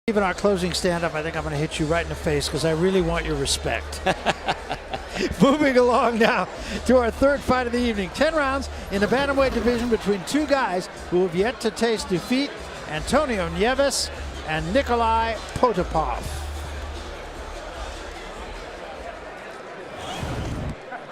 Even our closing stand-up, I think I'm going to hit you right in the face because I really want your respect. Moving along now to our third fight of the evening. 10 rounds in the bantamweight division between two guys who have yet to taste defeat, Antonio Nieves and Nikolai Potapov.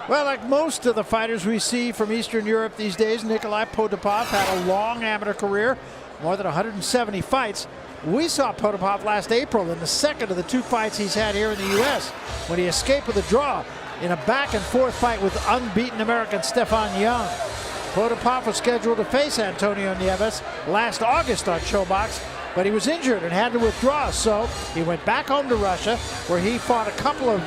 Well, like most of the fighters we see from Eastern Europe these days, Nikolai Potapov had a long amateur career, more than 170 fights. We saw Potapov last April in the second of the two fights he's had here in the U.S. when he escaped with a draw in a back-and-forth fight with unbeaten American Stefan Young. Potapov was scheduled to face Antonio Nieves last August on Showbox, but he was injured and had to withdraw, so he went back home to Russia, where he fought a couple of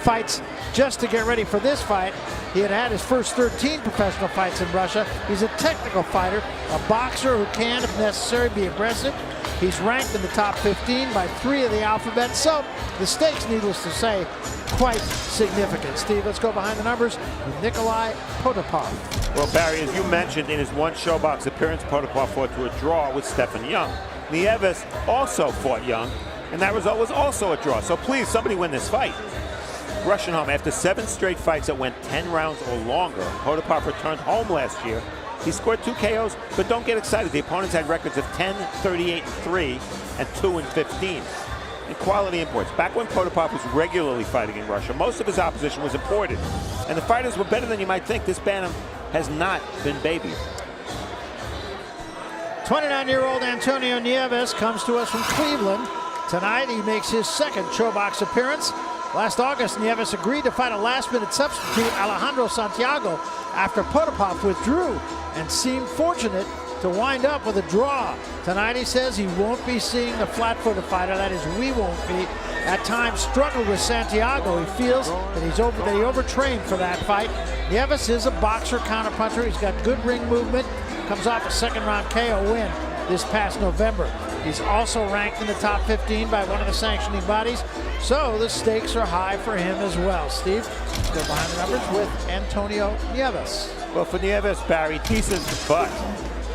fights just to get ready for this fight. He had had his first 13 professional fights in Russia. He's a technical fighter, a boxer who can, if necessary, be aggressive. He's ranked in the top 15 by 3 of the alphabet, so the stakes, needless to say, quite significant. Steve, let's go behind the numbers with Nikolai Potapov. Well, Barry, as you mentioned, in his one Showbox appearance, Potapov fought to a draw with Stefan Young. Nieves also fought Young, and that result was also a draw. So please, somebody win this fight. Rushing home after 7 straight fights that went 10 rounds or longer. Potapov returned home last year. He scored 2 KOs, but don't get excited. The opponents had records of 10, 38-3, and 2-15. And quality imports. Back when Potapov was regularly fighting in Russia, most of his opposition was imported. And the fighters were better than you might think. This bantam has not been babied. 29-year-old Antonio Nieves comes to us from Cleveland. Tonight he makes his second Showbox appearance. Last August, Nieves agreed to fight a last-minute substitute, Alejandro Santiago, after Potapov withdrew and seemed fortunate to wind up with a draw. Tonight he says he won't be seeing the flat-footed fighter, that is, we won't be. At times struggled with Santiago. He feels that he overtrained for that fight. Nieves is a boxer, counterpuncher. He's got good ring movement. Comes off a second-round KO win this past November. He's also ranked in the top 15 by one of the sanctioning bodies, so the stakes are high for him as well. Steve, let's go behind the numbers with Antonio Nieves. Well, for Nieves, Barry, decent, but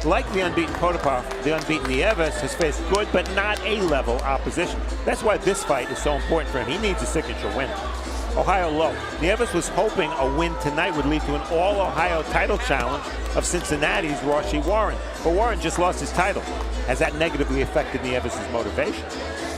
like the unbeaten Potapov, the unbeaten Nieves has faced good but not A-level opposition. That's why this fight is so important for him. He needs a signature win. Ohio low. Nieves was hoping a win tonight would lead to an all-Ohio title challenge of Cincinnati's Raushi Warren. But Warren just lost his title. Has that negatively affected Nieves' motivation?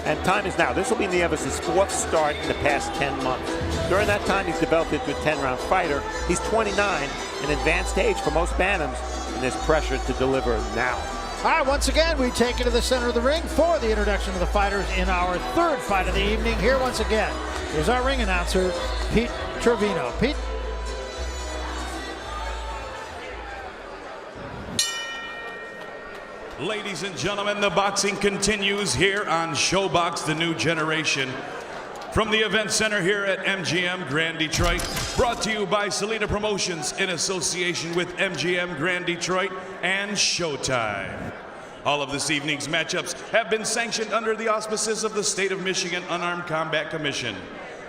And time is now. This will be Nieves' 4th start in the past 10 months. During that time, he's developed into a 10-round fighter. He's 29, an advanced age for most bantams, and there's pressure to deliver now. All right, once again, we take you to the center of the ring for the introduction of the fighters in our third fight of the evening. Here once again is our ring announcer, Pete Trevino. Pete? Ladies and gentlemen, the boxing continues here on Showbox, the new generation. From the event center here at MGM Grand Detroit, brought to you by Salida Promotions in association with MGM Grand Detroit and Showtime. All of this evening's matchups have been sanctioned under the auspices of the State of Michigan Unarmed Combat Commission.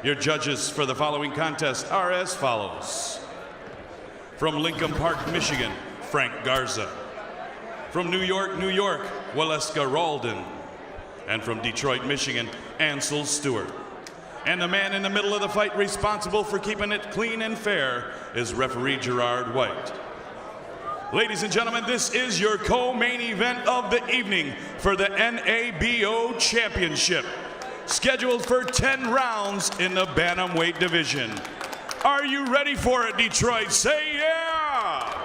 Your judges for the following contest are as follows. From Lincoln Park, Michigan, Frank Garza. From New York, New York, Waleska Ralden. And from Detroit, Michigan, Ansel Stewart. And the man in the middle of the fight responsible for keeping it clean and fair is referee Gerard White. Ladies and gentlemen, this is your co-main event of the evening for the NABO Championship, scheduled for 10 rounds in the bantamweight division. Are you ready for it, Detroit? Say yeah!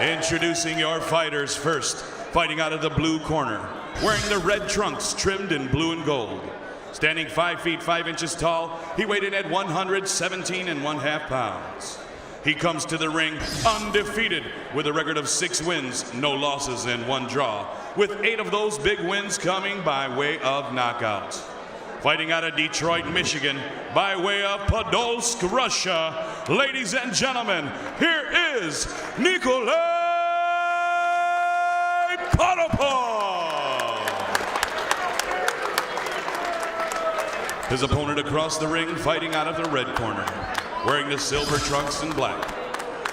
Introducing your fighters first, fighting out of the blue corner, wearing the red trunks trimmed in blue and gold. Standing 5 feet 5 inches tall, he weighed in at 117.5 pounds. He comes to the ring undefeated with a record of 6 wins, no losses, and 1 draw, with 8 of those big wins coming by way of knockout. Fighting out of Detroit, Michigan, by way of Podolsk, Russia, ladies and gentlemen, here is Nikolai Potapov. His opponent across the ring, fighting out of the red corner, wearing the silver trunks and black.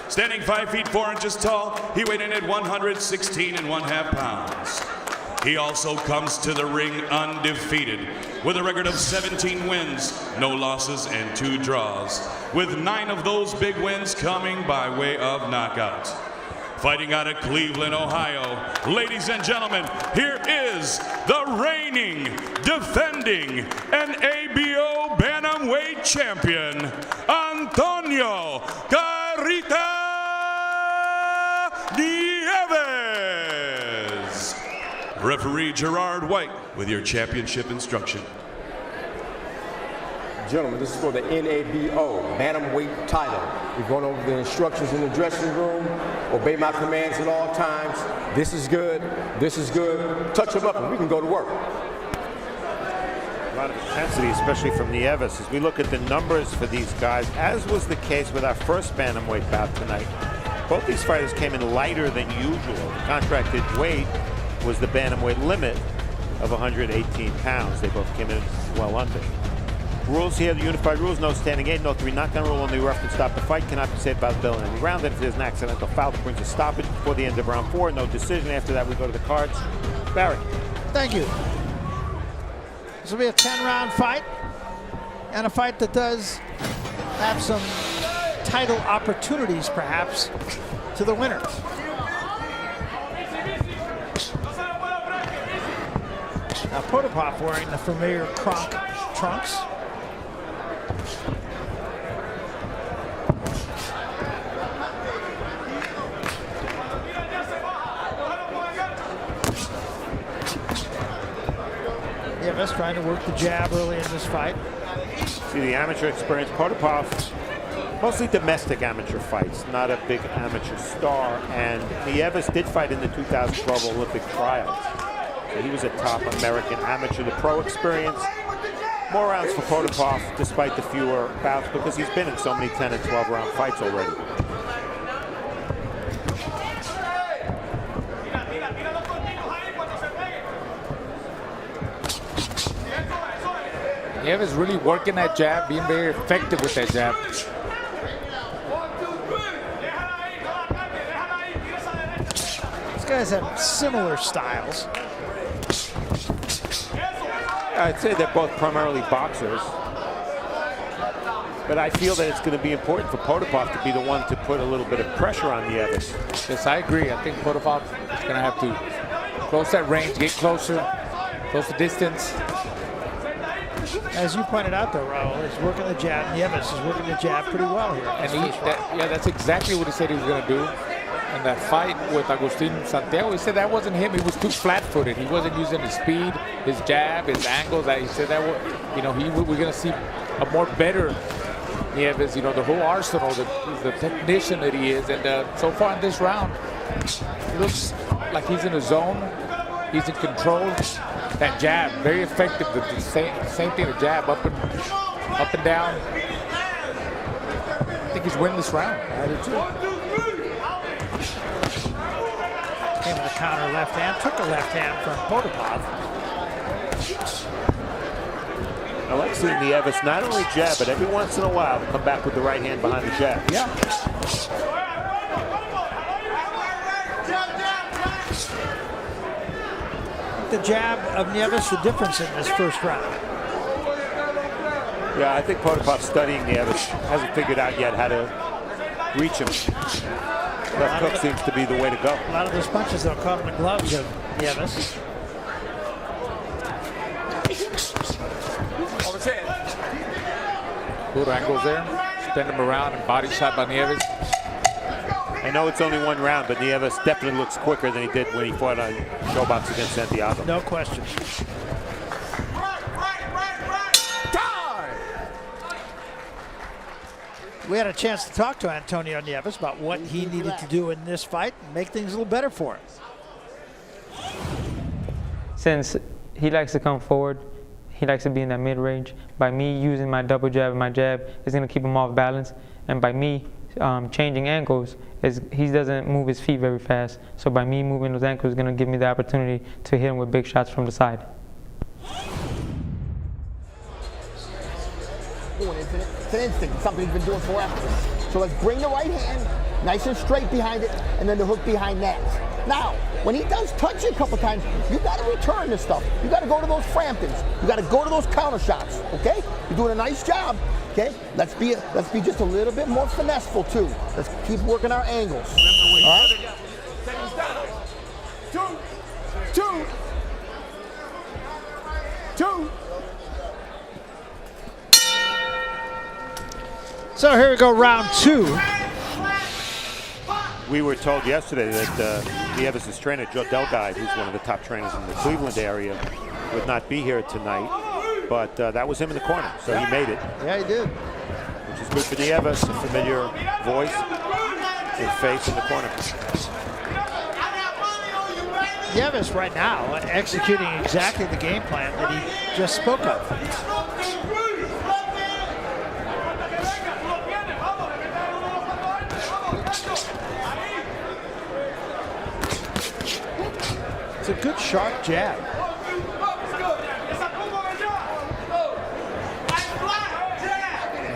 Standing 5 feet 4 inches tall, he weighed in at 116.5 pounds. He also comes to the ring undefeated with a record of 17 wins, no losses, and 2 draws, with 9 of those big wins coming by way of knockout. Fighting out of Cleveland, Ohio, ladies and gentlemen, here is the reigning, defending, and ABO Bantamweight champion, Antonio Carita Nieves. Referee Gerard White with your championship instruction. Gentlemen, this is for the NABO Bantamweight title. We've gone over the instructions in the dressing room. Obey my commands at all times. This is good. This is good. Touch them up and we can go to work. A lot of intensity, especially from Nieves. As we look at the numbers for these guys, as was the case with our first bantamweight bout tonight, both these fighters came in lighter than usual. The contracted weight was the bantamweight limit of 118 pounds. They both came in well under. Rules here, the unified rules: no standing 8, no 3 knockdown rule, only ref can stop the fight, cannot be saved by the bell in any round. And if there's an accidental foul that brings a stoppage before the end of round 4, no decision. After that, we go to the cards. Barry. Thank you. This will be a 10-round fight, and a fight that does have some title opportunities, perhaps, to the winners. Now, Potapov wearing the familiar Kronk trunks. Nieves trying to work the jab early in this fight. See the amateur experience. Potapov, mostly domestic amateur fights, not a big amateur star. And Nieves did fight in the 2012 Olympic trials. So he was a top American amateur. The pro experience, more rounds for Potapov, despite the fewer bouts, because he's been in so many 10 and 12 round fights already. Nieves really working that jab, being very effective with that jab. These guys have similar styles. I'd say they're both primarily boxers. But I feel that it's going to be important for Potapov to be the one to put a little bit of pressure on Nieves. Yes, I agree. I think Potapov is going to have to close that range, get closer, close the distance. As you pointed out, though, Raul, he's working the jab. Nieves is working the jab pretty well here. And that's exactly what he said he was going to do. And that fight with Agustin Santiago, he said that wasn't him. He was too flat-footed. He wasn't using his speed, his jab, his angles. He said that, we're going to see a more better Nieves. You know, the whole arsenal, the technician that he is. And so far in this round, it looks like he's in a zone. He's in control. That jab, very effective. The same thing, the jab, up and down. I think he's winning this round. I do too. Came with a counter left hand, took a left hand from Potapov. I like seeing Nieves not only jab, but every once in a while come back with the right hand behind the jab. Yeah. The jab of Nieves, the difference in this first round. Yeah, I think Potapov studying Nieves, hasn't figured out yet how to reach him. Left hook seems to be the way to go. A lot of those punches that are caught in the gloves of Nieves. Good angles there. Spin him around and body shot by Nieves. I know it's only one round, but Nieves definitely looks quicker than he did when he fought on Showbox against Santiago. No question. We had a chance to talk to Antonio Nieves about what he needed to do in this fight and make things a little better for him. Since he likes to come forward, he likes to be in that mid-range. By me using my double jab and my jab is going to keep him off balance. And by me changing ankles, he doesn't move his feet very fast. So by me moving those ankles is going to give me the opportunity to hit him with big shots from the side. It's an instinct. It's something he's been doing forever. So let's bring the right hand nice and straight behind it, and then the hook behind that. Now, when he does touch you a couple times, you got to return this stuff. You got to go to those Framptons. You got to go to those counter shots. Okay? You're doing a nice job. Okay? Let's be just a little bit more finesseful too. Let's keep working our angles. All right? Two. So here we go, round 2. We were told yesterday that Nieves' trainer, Joe Delguy, who's one of the top trainers in the Cleveland area, would not be here tonight. But that was him in the corner, so he made it. Yeah, he did. Which is good for Nieves, a familiar voice, his face in the corner. Nieves right now executing exactly the game plan that he just spoke of. It's a good sharp jab.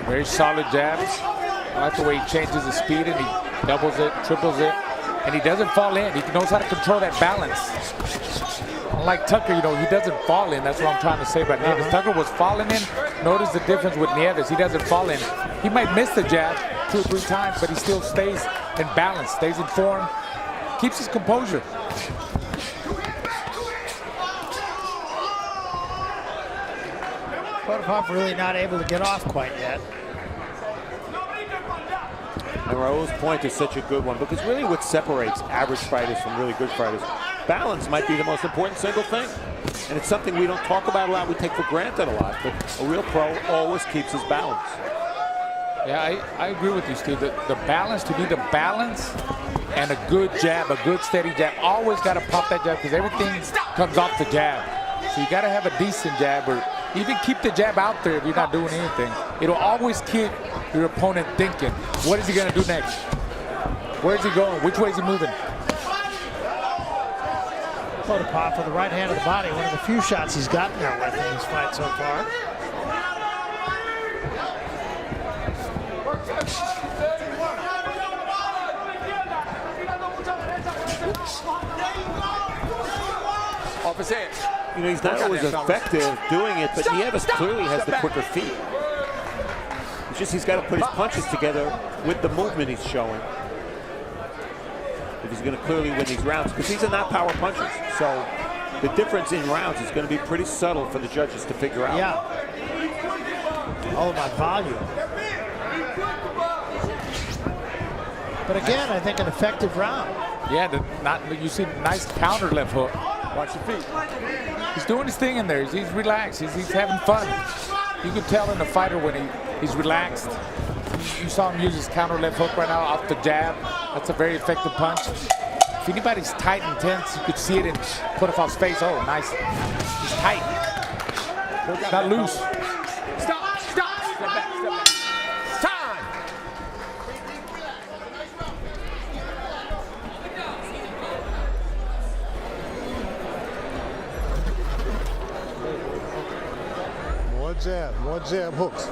Very solid jabs. I like the way he changes the speed and he doubles it, triples it, and he doesn't fall in. He knows how to control that balance. Unlike Tucker, you know, he doesn't fall in. That's what I'm trying to say about Nieves. Tucker was falling in. Notice the difference with Nieves. He doesn't fall in. He might miss the jab 2 or 3 times, but he still stays in balance, stays in form, keeps his composure. Potapov really not able to get off quite yet. And Raul's point is such a good one because really what separates average fighters from really good fighters, balance might be the most important single thing. And it's something we don't talk about a lot, we take for granted a lot, but a real pro always keeps his balance. Yeah, I agree with you, Steve. The balance, to be the balance and a good jab, a good steady jab, always got to pop that jab because everything comes off the jab. So you got to have a decent jab or even keep the jab out there if you're not doing anything. It'll always keep your opponent thinking, what is he going to do next? Where is he going? Which way is he moving? Potapov with the right hand of the body, one of the few shots he's gotten there with in this fight so far. Off his hands. You know, he's not always effective doing it, but Nieves clearly has the quicker feet. It's just he's got to put his punches together with the movement he's showing if he's going to clearly win these rounds, because these are not power punches. So the difference in rounds is going to be pretty subtle for the judges to figure out. Yeah. All about volume. But again, I think an effective round. Yeah, you see nice counter left hook. Watch your feet. He's doing his thing in there. He's relaxed. He's having fun. You can tell in a fighter when he's relaxed. You saw him use his counter left hook right now off the jab. That's a very effective punch. If anybody's tight and tense, you could see it in Potapov's face. Oh, nice. He's tight. Not loose. Stop. Step back. Time. More jab hooks.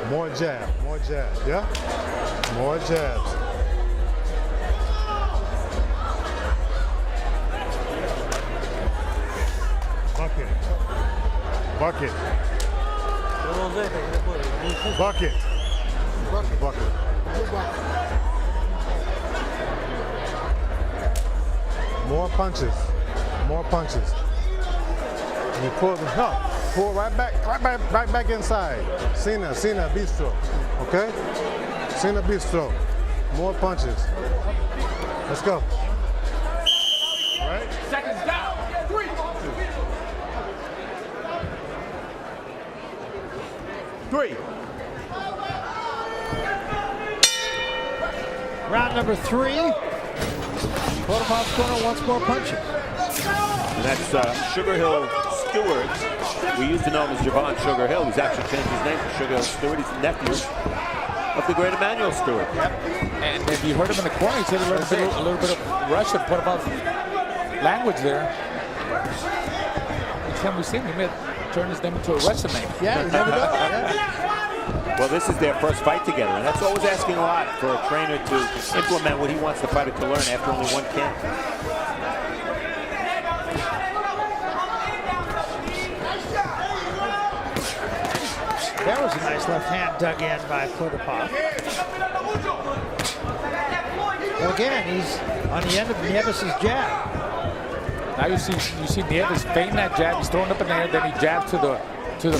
More jab, yeah? More jabs. Bucket. More punches. And you pull them up. Pull right back inside. Cena Bistro, okay? Cena Bistro. More punches. Let's go. All right? Seconds down. 3. Round number 3. Potapov's corner wants more punches. And that's Sugar Hill Stewart. We used to know him as Javon Sugar Hill. He's actually changed his name to Sugar Hill Stewart. He's the nephew of the great Emmanuel Stewart. Yep. And if you heard him in the corner, he said a little bit of Russian, Potapov's language there. Each time we see him, he may turn his name into a Russian name. Yeah, you never know. Yeah. Well, this is their first fight together, and that's always asking a lot for a trainer to implement what he wants the fighter to learn after only one camp. There was a nice left hand dug in by Potapov. But again, he's on the end of Nieves' jab. Now you see Nieves feinting that jab. He's throwing up in the air, then he jabs to the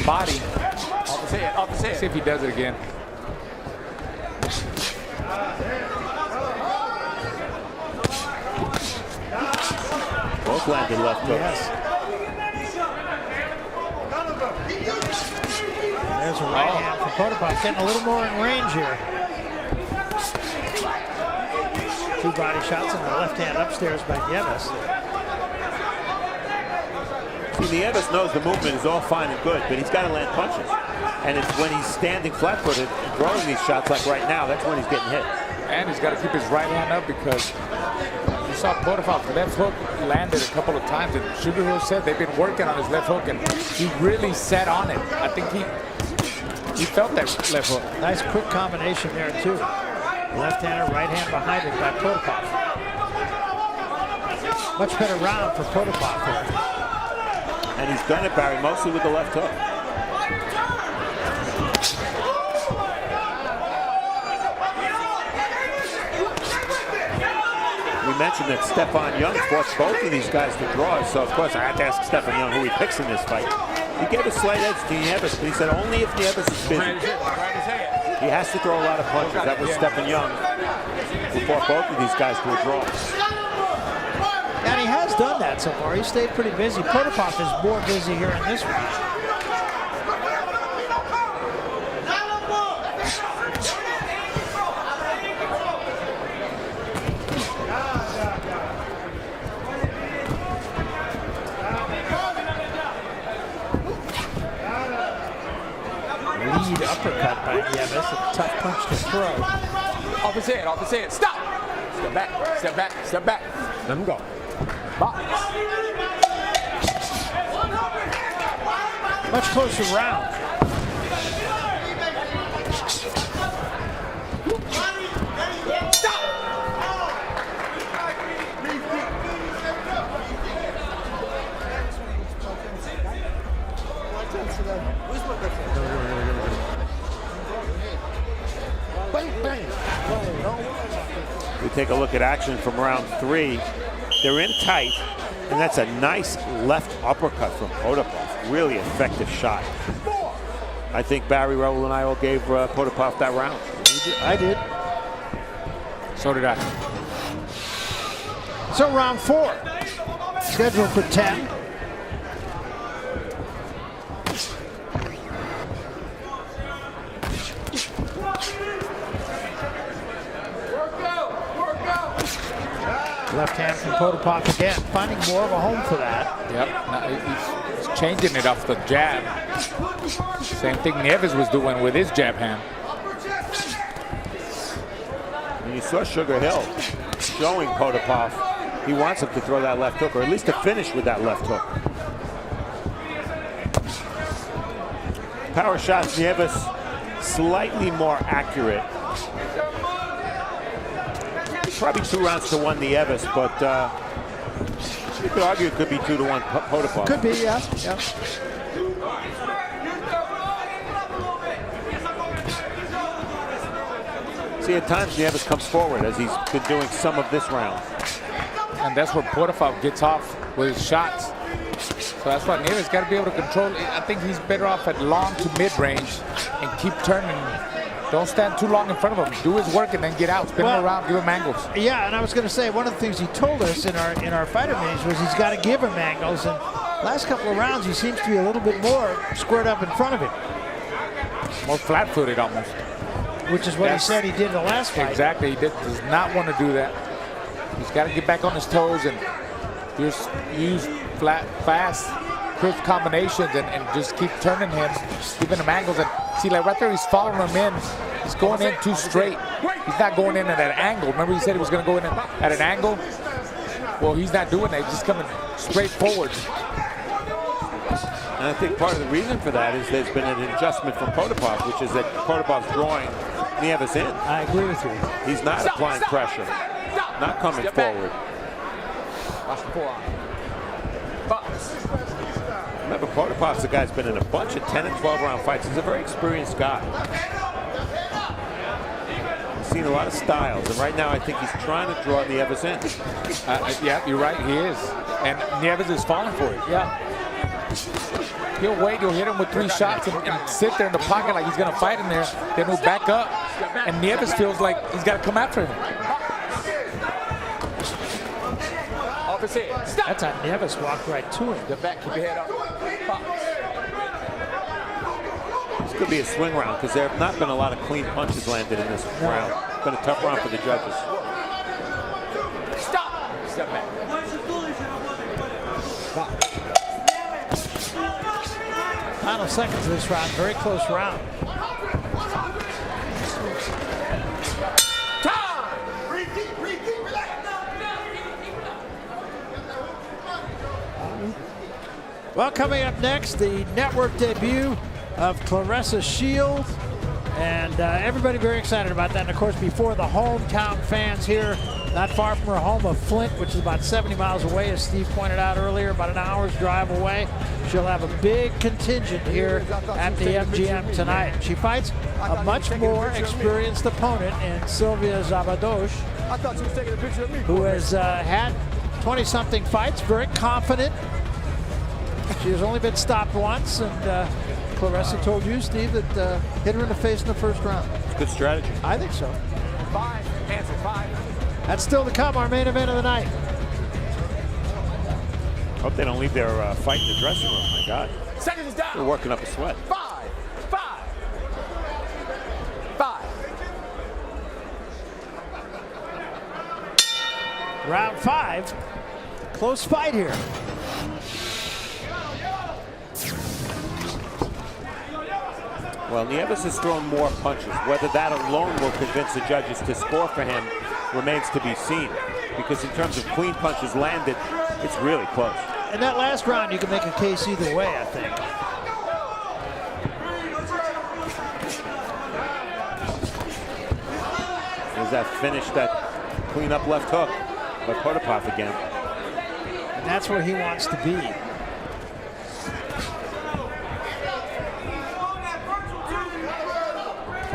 body. Off his head, off his head. See if he does it again. Both landed left hooks. Yes. There's a right hand for Potapov, getting a little more in range here. 2 body shots and the left hand upstairs by Nieves. See, Nieves knows the movement is all fine and good, but he's got to land punches. And it's when he's standing flat-footed and throwing these shots like right now, that's when he's getting hit. And he's got to keep his right hand up because you saw Potapov left hook landed a couple of times, and Sugar Hill said they've been working on his left hook, and he really sat on it. I think he felt that left hook. Nice quick combination there too. Left-hander, right hand behind it by Potapov. Much better round for Potapov here. And he's done it, Barry, mostly with the left hook. We mentioned that Stefan Young forced both of these guys to draw, so of course I had to ask Stefan Young who he picks in this fight. He gave a slight edge to Nieves, but he said only if Nieves is busy. He has to throw a lot of punches. That was Stefan Young, who fought both of these guys to a draw. And he has done that so far. He stayed pretty busy. Potapov is more busy here in this one. Lead uppercut by Nieves, a tough punch to throw. Off his head, stop! Step back, step back, step back. Let him go. Box. Much closer round. We take a look at action from round 3. They're in tight, and that's a nice left uppercut from Potapov. Really effective shot. I think Barry, Raul, and I all gave Potapov that round. I did. So did I. So round 4, scheduled for 10. Left hand from Potapov again, finding more of a home for that. Yep, now he's changing it off the jab. Same thing Nieves was doing with his jab hand. And you saw Sugar Hill showing Potapov he wants him to throw that left hook, or at least to finish with that left hook. Power shots, Nieves slightly more accurate. Probably 2 rounds to 1 Nieves, but you could argue it could be 2 to 1 Potapov. Could be, yeah. See, at times Nieves comes forward, as he's been doing some of this round. And that's where Potapov gets off with his shots. So that's why Nieves got to be able to control it. I think he's better off at long to mid-range and keep turning. Don't stand too long in front of him. Do his work and then get out. Spin him around, give him angles. Yeah, and I was going to say, one of the things he told us in our fighter meetings was he's got to give him angles. And last couple of rounds, he seems to be a little bit more squared up in front of him. More flat-footed almost. Which is what he said he did in the last fight. Exactly. He does not want to do that. He's got to get back on his toes and just use flat, fast, crisp combinations and just keep turning him, giving him angles. And see, like right there, he's following him in. He's going in too straight. He's not going in at an angle. Remember he said he was going to go in at an angle? Well, he's not doing that. He's just coming straight forward. And I think part of the reason for that is there's been an adjustment from Potapov, which is that Potapov's drawing Nieves in. I agree with you. He's not applying pressure, not coming forward. Watch the forearm. Box. Remember, Potapov's a guy who's been in a bunch of 10 and 12 round fights. He's a very experienced guy. He's seen a lot of styles, and right now I think he's trying to draw Nieves in. Yeah, you're right, he is. And Nieves is falling for it, yeah. He'll wait, he'll hit him with 3 shots and sit there in the pocket like he's gonna fight in there, then he'll back up. And Nieves feels like he's gotta come after him. That time Nieves walked right to him. The back, keep your head up. This could be a swing round because there have not been a lot of clean punches landed in this round. It's been a tough round for the judges. Stop! Step back. Final seconds of this round, very close round. Well, coming up next, the network debut of Claressa Shield. And everybody very excited about that. And of course, before the hometown fans here, not far from her home of Flint, which is about 70 miles away, as Steve pointed out earlier, about an hour's drive away. She'll have a big contingent here at the MGM tonight. She fights a much more experienced opponent in Sylvia Zabadosh, who has had 20-something fights, very confident. She has only been stopped once, and Claressa told you, Steve, that hit her in the face in the first round. It's a good strategy. I think so. 5, answer 5. That's still to come, our main event of the night. Hope they don't leave their fight in the dressing room. My God. Seconds is down. They're working up a sweat. 5. Round 5. Close fight here. Well, Nieves has thrown more punches. Whether that alone will convince the judges to score for him remains to be seen. Because in terms of clean punches landed, it's really close. In that last round, you can make a case either way, I think. There's that finish, that clean up left hook by Potapov again. And that's where he wants to be.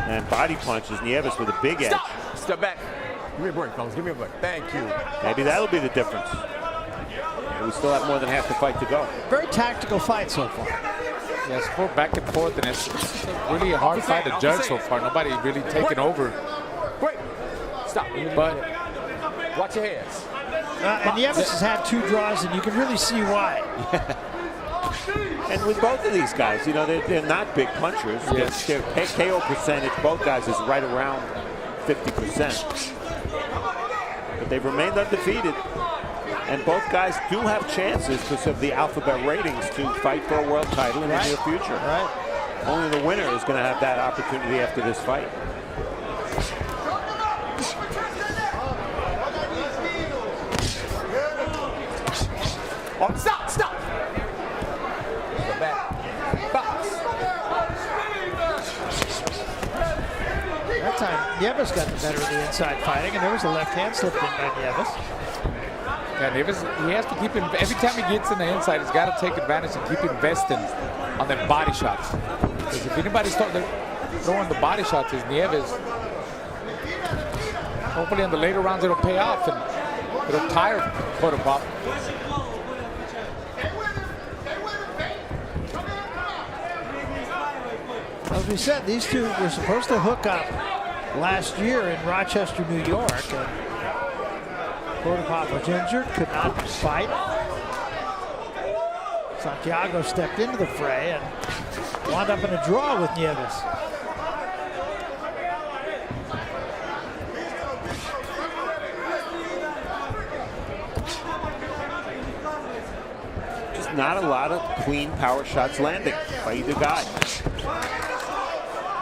And body punches Nieves with a big edge. Step back. Give me a break, fellas. Give me a break. Thank you. Maybe that'll be the difference. We still have more than half the fight to go. Very tactical fight so far. Yes, for back and forth, and it's really a hard fight to judge so far. Nobody really taking over. Wait. Stop. But watch your heads. And Nieves has had 2 draws, and you can really see why. And with both of these guys, you know, they're not big punchers. Yes. Their KO percentage, both guys, is right around 50%. But they've remained undefeated. And both guys do have chances because of the alphabet ratings to fight for a world title in the near future. Right. Only the winner is going to have that opportunity after this fight. Oh, stop, stop. Go back. Box. That time, Nieves got the better of the inside fighting, and there was a left hand slipped in by Nieves. yeah, Nieves, he has to keep him, every time he gets in the inside, he's got to take advantage and keep investing on them body shots. Because if anybody starts throwing the body shots, is Nieves. Hopefully in the later rounds it'll pay off and it'll tire Potapov. As we said, these two were supposed to hook up last year in Rochester, New York. And Potapov was injured, could not fight. Santiago stepped into the fray and wound up in a draw with Nieves. Just not a lot of clean power shots landing by either guy.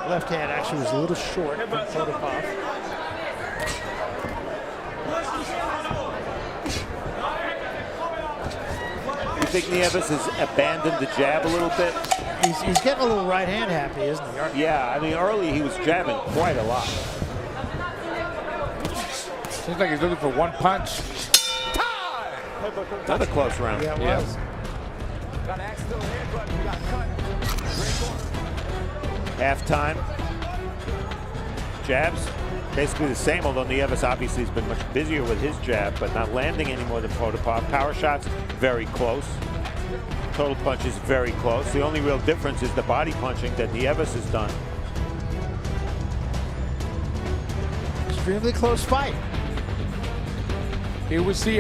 Left hand actually was a little short from Potapov. You think Nieves has abandoned the jab a little bit? He's getting a little right hand happy, isn't he? Yeah, I mean, early he was jabbing quite a lot. Seems like he's looking for one punch. Another close round. Yeah, it was. Got an accidental headbutt. We got cut. Halftime. Jabs, basically the same, although Nieves obviously has been much busier with his jab, but not landing any more than Potapov. Power shots, very close. Total punches, very close. The only real difference is the body punching that Nieves has done. Extremely close fight. Here we see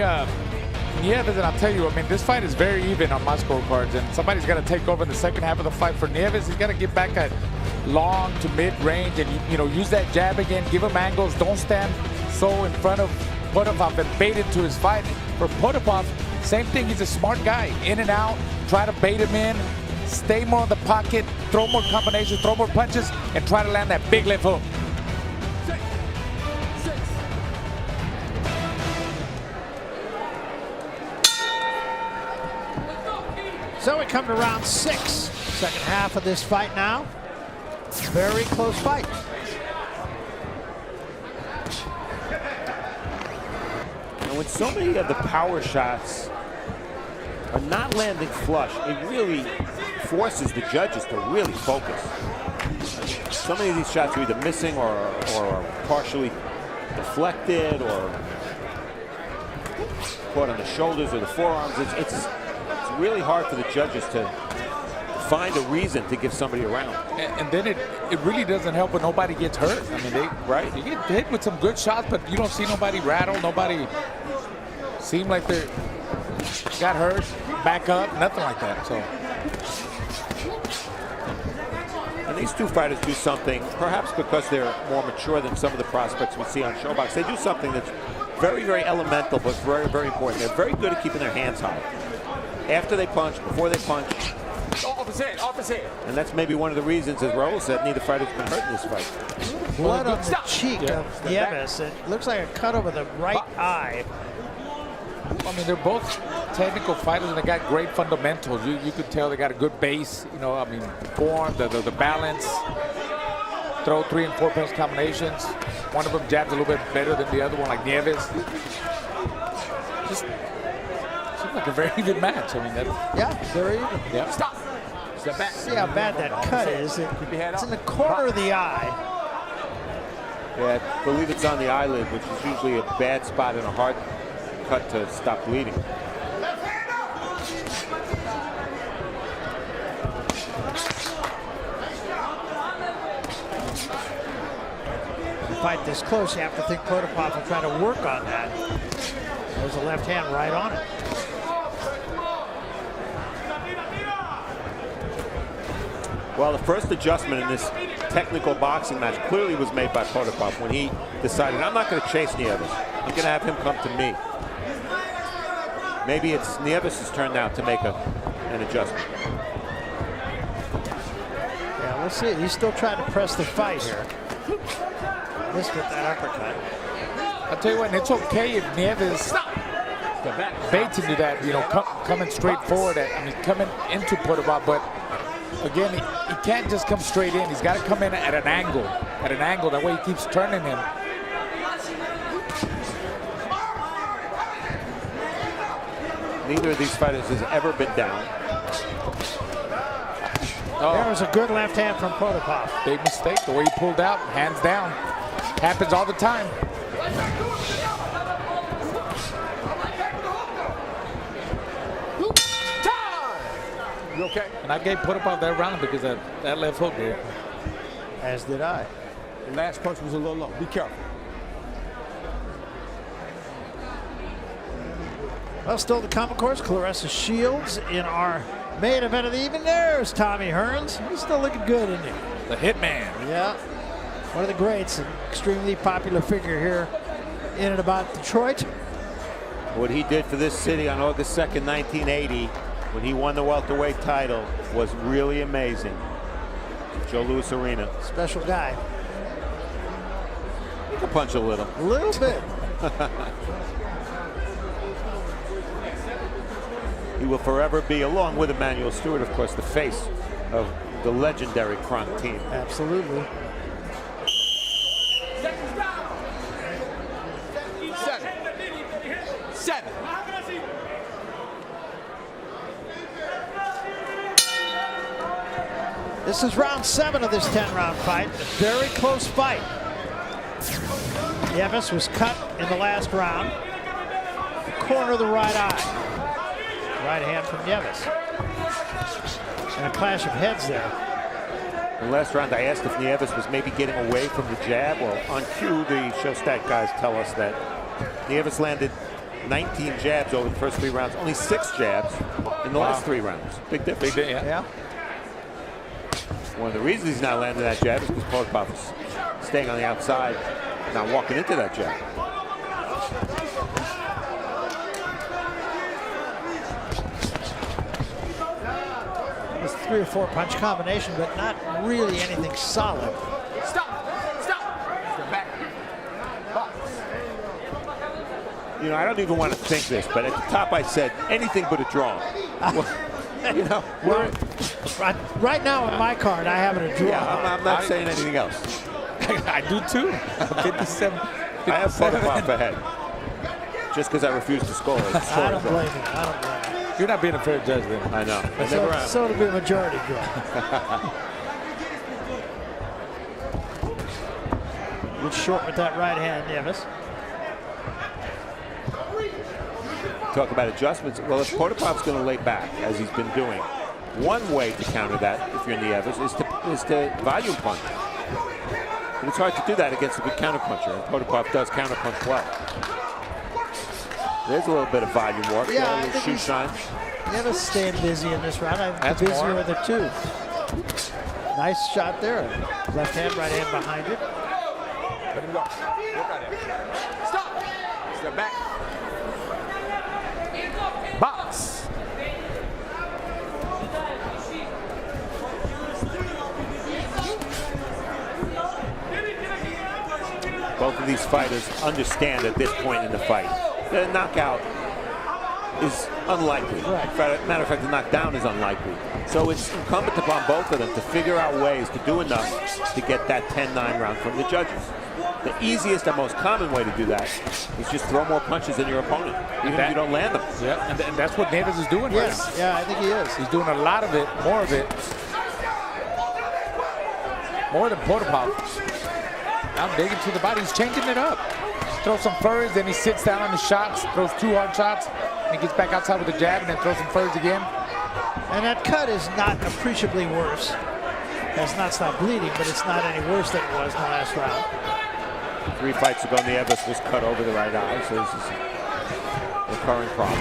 Nieves, and I'll tell you, I mean, this fight is very even on my scorecards, and somebody's got to take over in the second half of the fight. For Nieves, he's got to get back at long to mid-range and, you know, use that jab again, give him angles, don't stand so in front of Potapov and bait into his fight. For Potapov, same thing, he's a smart guy, in and out, try to bait him in, stay more in the pocket, throw more combinations, throw more punches, and try to land that big left hook. So we come to round 6, second half of this fight now. Very close fight. And when so many of the power shots are not landing flush, it really forces the judges to really focus. So many of these shots are either missing or partially deflected or caught on the shoulders or the forearms. It's really hard for the judges to find a reason to give somebody a round. And then it really doesn't help when nobody gets hurt. I mean, you get hit with some good shots, but you don't see nobody rattle, nobody seem like they got hurt, back up, nothing like that. So. And these two fighters do something, perhaps because they're more mature than some of the prospects we see on Showbox. They do something that's very, very elemental, but very, very important. They're very good at keeping their hands high. After they punch, before they punch. Off his head. And that's maybe one of the reasons, as Raul said, neither fighter's been hurt in this fight. Blood on the cheek of Nieves. It looks like a cut over the right eye. I mean, they're both technical fighters, and they got great fundamentals. You could tell they got a good base. You know, I mean, form, the balance, throw 3 and 4 punch combinations. One of them jabs a little bit better than the other one, like Nieves. Just seems like a very even match. I mean, yeah, very even. Yeah. Stop. See how bad that cut is. It's in the corner of the eye. Yeah, I believe it's on the eyelid, which is usually a bad spot and a hard cut to stop bleeding. To fight this close, you have to think Potapov will try to work on that. There's a left hand right on it. Well, the first adjustment in this technical boxing match clearly was made by Potapov when he decided, I'm not going to chase Nieves. I'm going to have him come to me. Maybe it's Nieves' turn now to make an adjustment. Yeah, we'll see. He's still trying to press the fight here. Missed with that uppercut. I'll tell you what, and it's okay if Nieves baits into that, you know, coming straight forward. I mean, coming into Potapov, but again, he can't just come straight in. He's got to come in at an angle. That way he keeps turning him. Neither of these fighters has ever been down. There was a good left hand from Potapov. Big mistake, the way he pulled out, hands down. Happens all the time. You okay? And I gave Potapov that round because of that left hook there. As did I. The last punch was a little low. Be careful. Well, still to come, of course, Claressa Shields in our main event of the evening. There's Tommy Hearns. He's still looking good, isn't he? The Hitman. Yeah. One of the greats, an extremely popular figure here in and about Detroit. What he did for this city on August 2nd, 1980, when he won the welterweight title, was really amazing. Joe Louis Arena. Special guy. He can punch a little. A little bit. He will forever be, along with Emmanuel Stewart, of course, the face of the legendary Kronk team. Absolutely. Seven. This is round 7 of this 10-round fight. A very close fight. Nieves was cut in the last round. The corner of the right eye. Right hand from Nieves. And a clash of heads there. In the last round, I asked if Nieves was maybe getting away from the jab. Well, on cue, the show stat guys tell us that Nieves landed 19 jabs over the first 3 rounds. Only 6 jabs in the last 3 rounds. Big difference. Yeah. One of the reasons he's not landing that jab is because Potapov is staying on the outside, not walking into that jab. It was 3 or 4 punch combination, but not really anything solid. Stop! Step back. Box. You know, I don't even want to think this, but at the top I said anything but a draw. Well, you know, Right now in my card, I have it a draw. yeah, I'm not saying anything else. I do too. 57. I have Potapov ahead. Just because I refuse to score. I don't blame you. I don't blame you. You're not being a fair judge then. I know. I never am. So it'll be a majority draw. Good short with that right hand, Nieves. Talk about adjustments. Well, if Potapov's going to lay back, as he's been doing, one way to counter that, if you're in the Nieves, is to volume punch. And it's hard to do that against a good counter puncher, and Potapov does counter punch well. There's a little bit of volume work. Yeah, a I little think shoe shine. Nieves staying busy in this round. I'm That's busier more. with it too. Nice shot there. Left hand, right hand behind it. Let him go. Look at it. Stop! Step back. Box. Both of these fighters understand at this point in the fight that a knockout is unlikely. Matter of fact, the knockdown is unlikely. So it's incumbent upon both of them to figure out ways to do enough to get that 10-9 round from the judges. The easiest and most common way to do that is just throw more punches than your opponent, even if you don't land them. Yeah, and that's what Nieves is doing right now. Yeah, I think he is. He's doing a lot of it, more of it. More than Potapov. Now digging to the body, he's changing it up. Throws some furs, then he sits down on the shots, throws 2 hard shots, and he gets back outside with a jab, and then throws some furs again. And that cut is not appreciably worse. Has not stopped bleeding, but it's not any worse than it was in the last round. 3 fights ago, Nieves was cut over the right eye, so this is a recurring problem.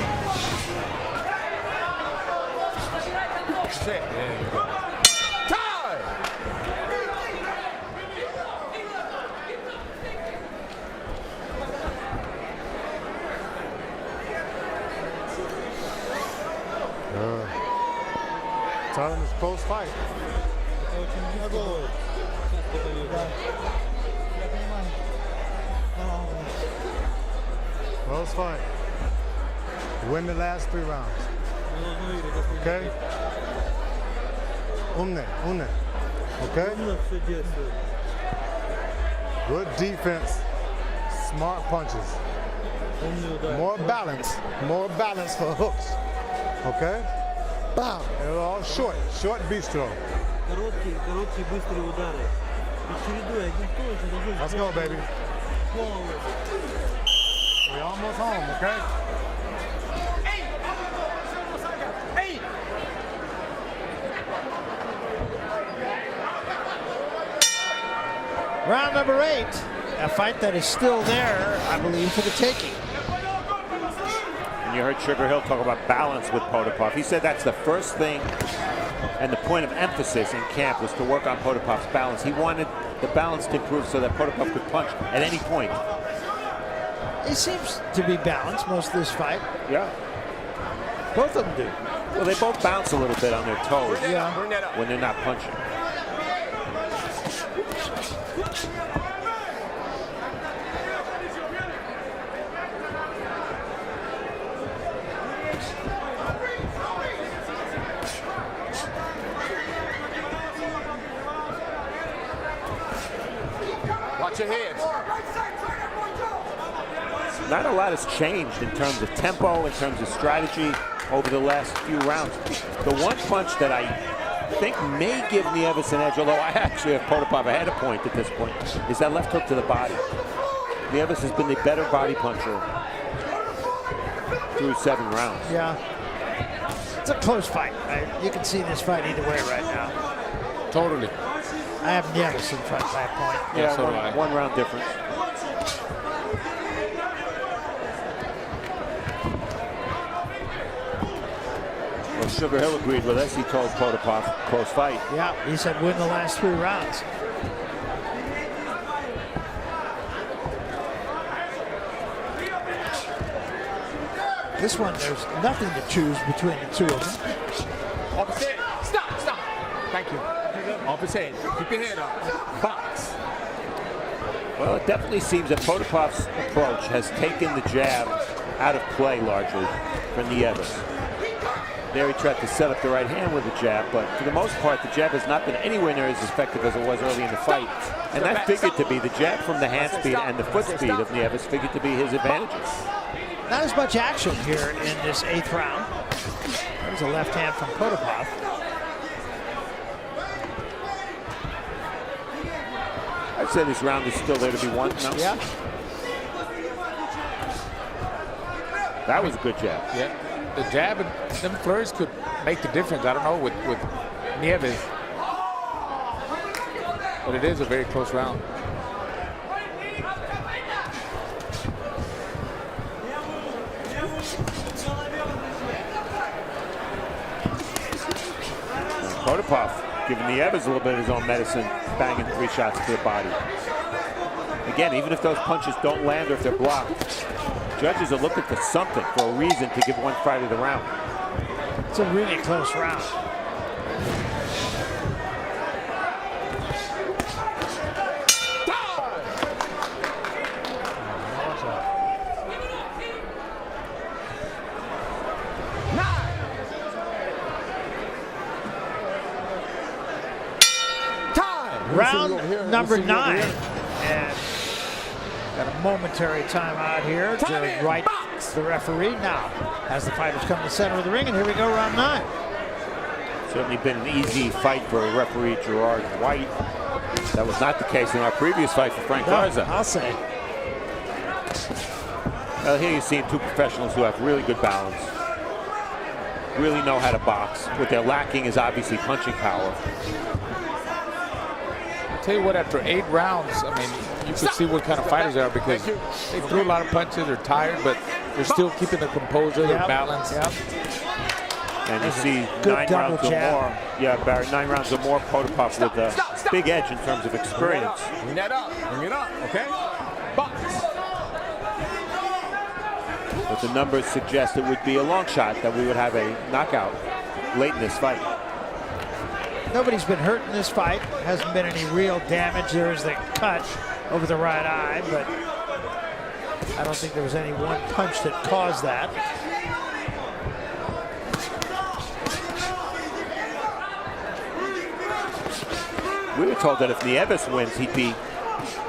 Telling this close fight. Close fight. Win the last 3 rounds. Okay? Une. Okay? Good defense. Smart punches. More balance for hooks. Okay? Bam. They're all short bistro. Let's go, baby. We're almost home, okay? Round number 8, a fight that is still there, I believe, for the taking. And you heard Sugar Hill talk about balance with Potapov. He said that's the first thing and the point of emphasis in camp was to work on Potapov's balance. He wanted the balance to improve so that Potapov could punch at any point. He seems to be balanced most of this fight. Yeah. Both of them do. Well, they both bounce a little bit on their toes Yeah. when they're not punching. Watch your head. Not a lot has changed in terms of tempo, in terms of strategy over the last few rounds. The one punch that I think may give Nieves an edge, although I actually have Potapov ahead of point at this point, is that left hook to the body. Nieves has been the better body puncher through 7 rounds. Yeah. It's a close fight. You can see this fight either way right now. Totally. I have Nieves in front by a point. Yeah, so do I. 1 round difference. Well, Sugar Hill agreed with us. He told Potapov, close fight. Yeah, he said win the last 3 rounds. This one, there's nothing to choose between the two of them. Opposite. Stop. Thank you. Opposite. Keep your head up. Box. Well, it definitely seems that Potapov's approach has taken the jab out of play largely for Nieves. There he tried to set up the right hand with the jab, but for the most part, the jab has not been anywhere near as effective as it was early in the fight. And that figured to be the jab from the hand speed and the foot speed of Nieves figured to be his advantages. Not as much action here in this 8th round. There's a left hand from Potapov. I'd say this round is still there to be won. No? Yeah. That was a good jab. Yeah. The jab and them flurries could make the difference. I don't know with Nieves. But it is a very close round. Potapov giving Nieves a little bit of his own medicine, banging 3 shots to the body. Again, even if those punches don't land or if they're blocked, judges are looking for something, for a reason to give one fighter the round. It's a really close round. Round number 9. And got a momentary timeout here to right the referee. Now, as the fighters come to the center of the ring, and here we go, round 9. Certainly been an easy fight for referee Gerard White. That was not the case in our previous fight for Frank Garza. I'll say. Well, here you see 2 professionals who have really good balance, really know how to box. What they're lacking is obviously punching power. Tell you what, after 8 rounds, I mean, you can see what kind of fighters they are because they threw a lot of punches, they're tired, but they're still keeping their composure, their balance. And you see 9 rounds or more. Yeah, Barry, 9 rounds or more, Potapov with a big edge in terms of experience. Bring that up. Bring it up, okay? Box. But the numbers suggest it would be a long shot that we would have a knockout late in this fight. Nobody's been hurt in this fight. Hasn't been any real damage. There is the cut over the right eye, but I don't think there was any one punch that caused that. We were told that if Nieves wins, he'd be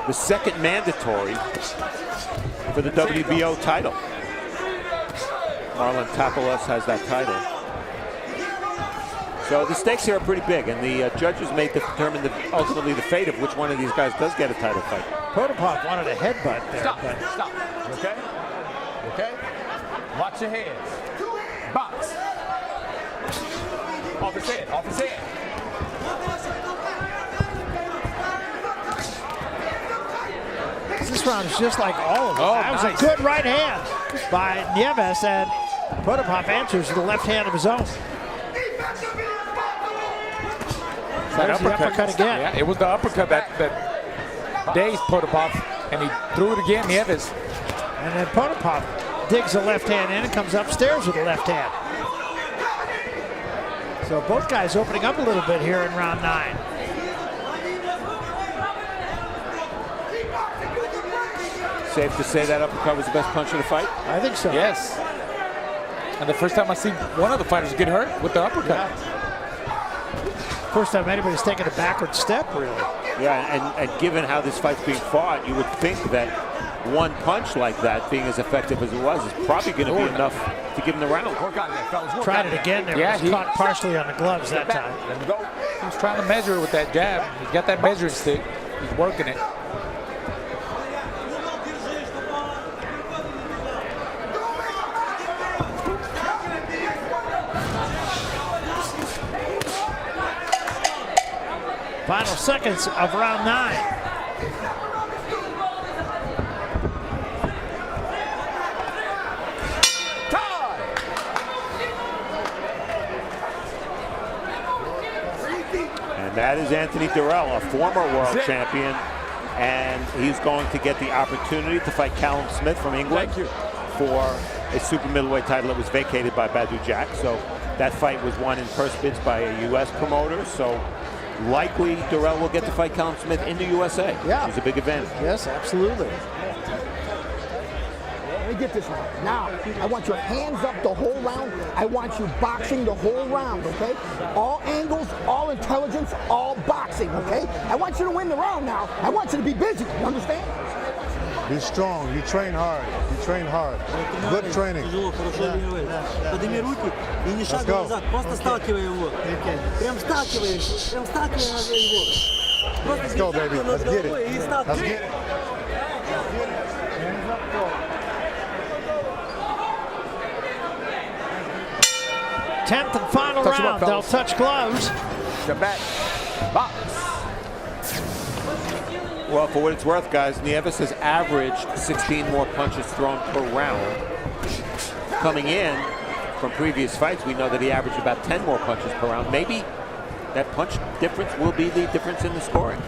the 2nd mandatory for the WBO title. Marlon Tapalos has that title. So the stakes here are pretty big, and the judges may determine ultimately the fate of which one of these guys does get a title fight. Potapov wanted a headbutt there. Stop. But Stop. Okay? Okay? Watch your heads. Box. Off his head. Off his head. this round is just like all of them. That was a good right hand by Nieves, and Potapov answers with the left hand of his own. There's the uppercut again. Yeah, it was the uppercut that dazed Potapov, and he threw it again, Nieves. And then Potapov digs the left hand in and comes upstairs with the left hand. So both guys opening up a little bit here in round 9. Safe to say that uppercut was the best punch of the fight? I think so. Yes. And the first time I see one of the fighters get hurt with the uppercut. Yeah. First time anybody's taken a backward step, really. Yeah, and given how this fight's being fought, you would think that one punch like that, being as effective as it was, is probably going to be enough to give him the round. Work out there, fellas. Work Tried out it again there. Yeah, Was caught partially on the gloves that there. time. Let him go. He's trying to measure it with that jab. He's got that measuring stick. He's working it. Final seconds of round 9. And that is Anthony Durrell, a former world champion, and he's going to get the opportunity to fight Callum Smith from England for a super middleweight title that was vacated by Badou Jack. So that fight was won in purse bids by a U.S. promoter. So likely Durrell will get to fight Callum Smith in the USA. Yeah. It's a big advantage. Yes, absolutely. Let me get this one. Now, I want your hands up the whole round. I want you boxing the whole round, okay? All angles, all intelligence, all boxing, okay? I want you to win the round now. I want you to be busy. You understand? Be strong. You train hard. You train hard. Good training. Подними руки и не Let's шагай go. назад, просто сталкивай его. Прям сталкивай его. Let's go, baby. Let's get it. И Let's сталкивай. get it. 10th and final Touch 'em up, round. They'll fellas. touch gloves. Step back. Box. Well, for what it's worth, guys, Nieves has averaged 16 more punches thrown per round. Coming in from previous fights, we know that he averaged about 10 more punches per round. Maybe that punch difference will be the difference in the scoring.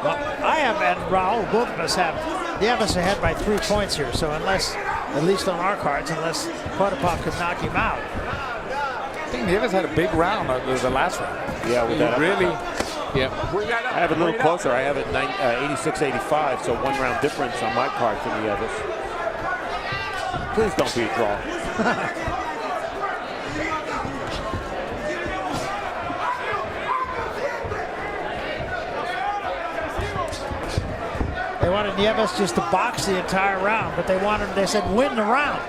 Well, I have, and Raul, both of us have Nieves ahead by 3 points here. So unless, at least on our cards, unless Potapov could knock him out. I think Nieves had a big round the last round. Yeah, with that Really, yeah. I have it a little closer. I have it 86-85, so 1 round difference on my card for Nieves. Please don't be a draw. They wanted Nieves just to box the entire round, but they said win the round.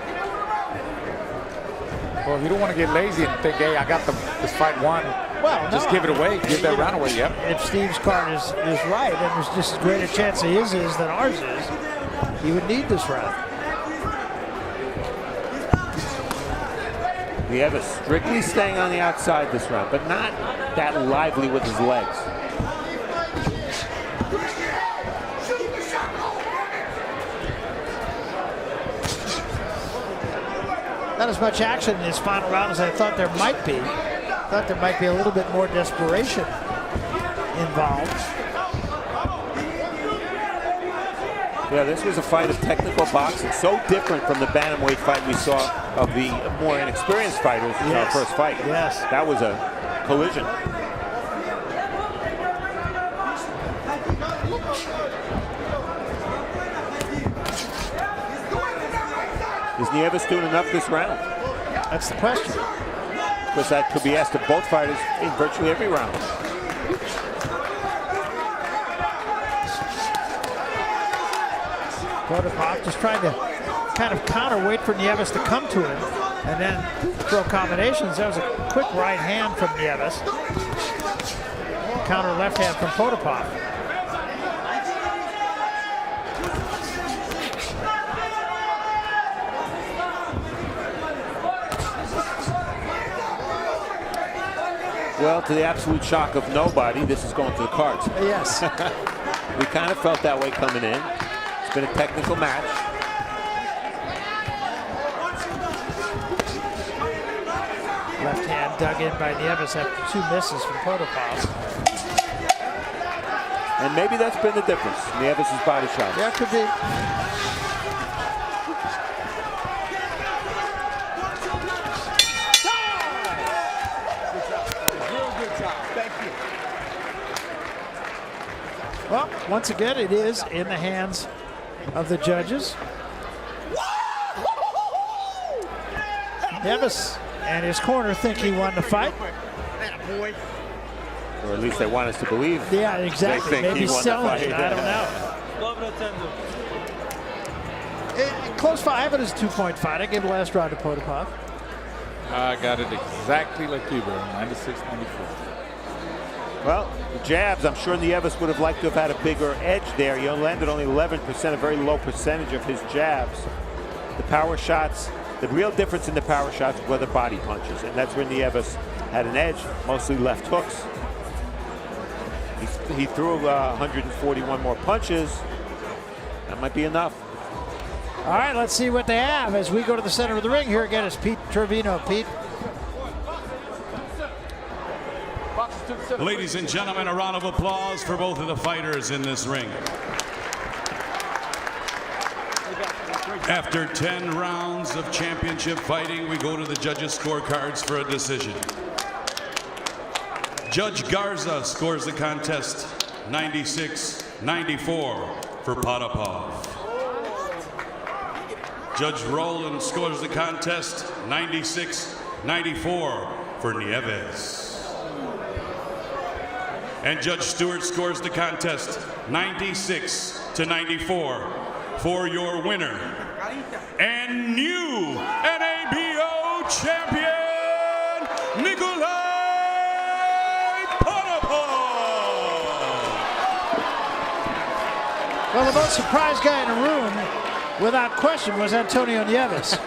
Well, you don't want to get lazy and think, hey, I got this fight won. Well, Just no, give it away. Give that round away, yep. If Steve's card is right, and there's just as great a chance of his is than ours is, he would need this round. Nieves strictly staying on the outside this round, but not that lively with his legs. Not as much action in this final round as I thought there might be. Thought there might be a little bit more desperation involved. Yeah, this was a fight of technical boxing, so different from the bantamweight fight we saw of the more inexperienced fighters in our first fight. Yes. That was a collision. Is Nieves doing enough this round? That's the question. Because that could be asked of both fighters in virtually every round. Potapov just trying to kind of counter, wait for Nieves to come to him, and then throw combinations. That was a quick right hand from Nieves. Counter left hand from Potapov. Well, to the absolute shock of nobody, this is going to the cards. Yes. We kind of felt that way coming in. It's been a technical match. Left hand dug in by Nieves after 2 misses from Potapov. And maybe that's been the difference. Nieves' body shot. Yeah, it could be. Well, once again, it is in the hands of the judges. Nieves and his corner think he won the fight. Or at least they want us to believe. Yeah, exactly. They think Maybe he won the selling fight. it. I don't know. Close fight, but it's a 2-point fight. I gave the last round to Potapov. I got it exactly like you, bro. 96-94. Well, the jabs, I'm sure Nieves would have liked to have had a bigger edge there. He landed only 11%, a very low percentage of his jabs. The power shots, the real difference in the power shots were the body punches, and that's where Nieves had an edge, mostly left hooks. He threw 141 more punches. That might be enough. All right, let's see what they have as we go to the center of the ring. Here again is Pete Trevino. Pete. Ladies and gentlemen, a round of applause for both of the fighters in this ring. After 10 rounds of championship fighting, we go to the judges' scorecards for a decision. Judge Garza scores the contest 96-94 for Potapov. Judge Rowland scores the contest 96-94 for Nieves. And Judge Stewart scores the contest 96-94 for your winner and new NABO champion, Nikolai Potapov. Well, the most surprised guy in the room, without question, was Antonio Nieves.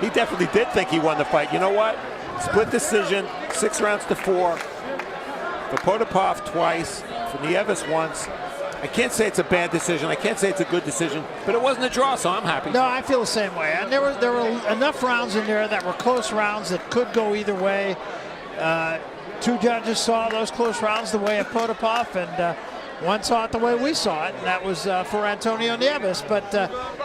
He definitely did think he won the fight. You know what? Split decision, 6 rounds to 4. For Potapov twice, for Nieves once. I can't say it's a bad decision. I can't say it's a good decision, but it wasn't a draw, so I'm happy. No, I feel the same way. And there were enough rounds in there that were close rounds that could go either way. 2 judges saw those close rounds the way of Potapov, and one saw it the way we saw it, and that was for Antonio Nieves. But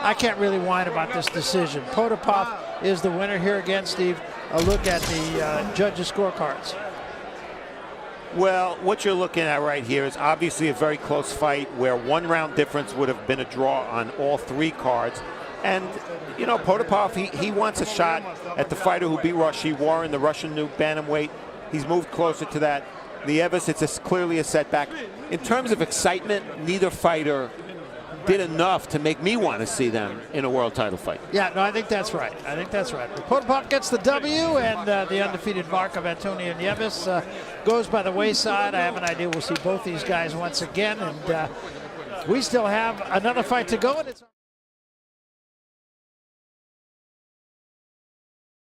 I can't really whine about this decision. Potapov is the winner here again, Steve. A look at the judges' scorecards. Well, what you're looking at right here is obviously a very close fight where 1 round difference would have been a draw on all 3 cards. And, you know, Potapov, he wants a shot at the fighter who beat Rashid Warren, the Russian new bantamweight. He's moved closer to that. Nieves, it's clearly a setback. In terms of excitement, neither fighter did enough to make me want to see them in a world title fight. Yeah, no, I think that's right. I think that's right. Potapov gets the W, and the undefeated mark of Antonio Nieves goes by the wayside. I have an idea we'll see both these guys once again, and we still have another fight to go. And it's